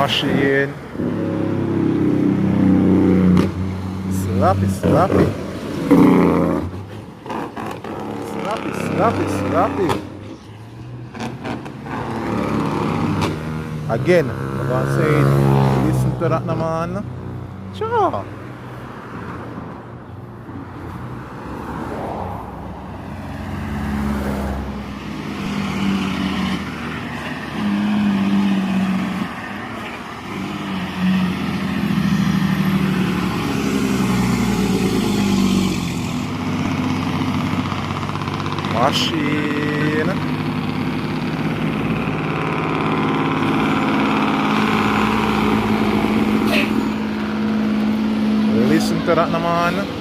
Machine. Slappy, slappy. Slappy, slappy, slappy. Again, I'm gonna say, listen to that naman. Sure. Machine. Listen to that naman.